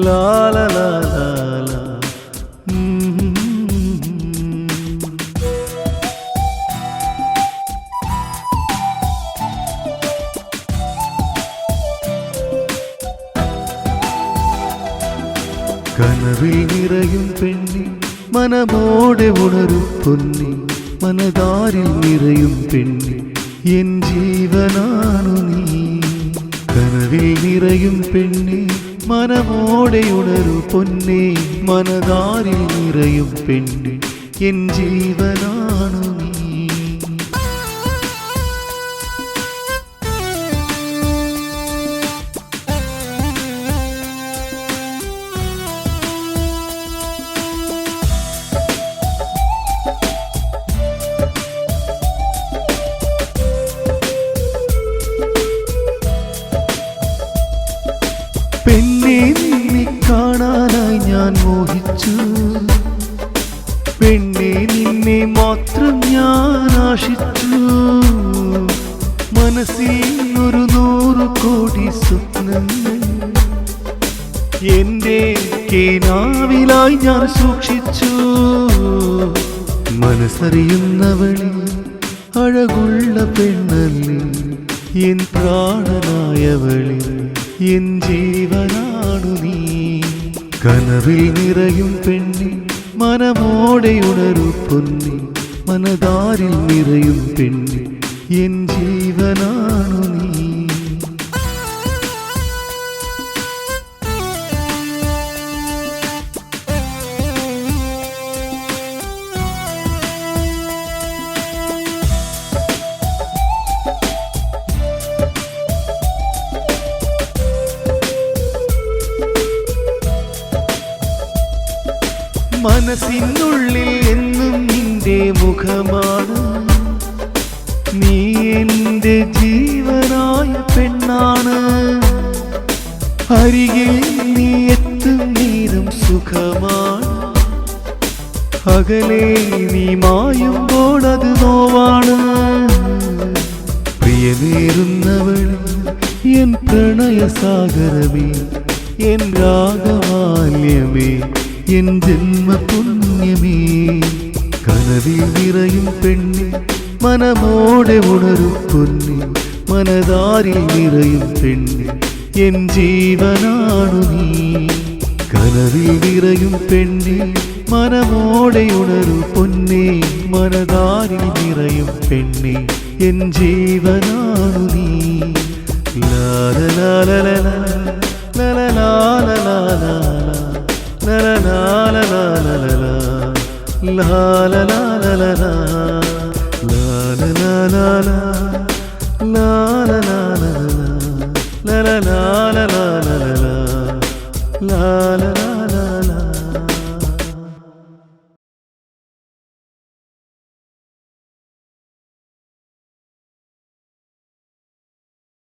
ലാ ലാ ലാ ലാ ലാ. കനവിൽ നിറയും പെണ്ണി മനമോടെ ഉണരും പൊന്നി മനതാരിൽ നിറയും പെണ്ണി എൻ ജീവനാണു നീ. കനവിൽ നിറയും പെണ്ണി മനമോടെ ഉണരും പൊന്നി മനതാരിൽ നിറയും പെണ്ണി എൻ ജീവനാണു നീ. പെണ്ണെ നിന്നെ കാണാനായി ഞാൻ മോഹിച്ചു, പെണ്ണെ നിന്നെ മാത്രം ഞാൻ ആശിച്ചു. മനസ്സിൽ 100 കോടി സ്വപ്നങ്ങൾ എൻ്റെ കിനാവിലായി ഞാൻ സൂക്ഷിച്ചു. മനസ്സറിയുന്നവളെ അഴകുള്ള പെണ്ണല്ലേ എൻ പ്രാണനായവളെ എൻ ജീവനാണു നീ. കനവിൽ നിറയും പെണ്ണി മനമോടെ ഉണരും പൊന്നി മനതാരിൽ നിറയും പെണ്ണി എൻ ജീവനാണു നീ. മനസ്സിനുള്ളിൽ എന്നും നിന്റെ മുഖമാണ്, നീ എൻ്റെ ജീവനായ പെണ്ണാണ്. അരികിൽ നീ എത്തും നേരം സുഖമാണ്, അകലെ നീ മായുമ്പോൾ അത് നോവാണ്. പ്രിയമേറുന്നവൾ എൻ പ്രണയസാഗരമേ എൻ രാഗമാല്യമേ എൻ ജന്മപുണ്യമേ. കനവിൽ നിറയും പെണ്ണി മനമോടെ ഉണരും പൊന്നി മനതാരിൽ നിറയും പെണ്ണി എൻ ജീവനാണു നീ. കനവിൽ നിറയും പെണ്ണി മനമോടെ ഉണരും പൊന്നി മനതാരിൽ നിറയും പെണ്ണി എൻ ജീവനാണു നീ.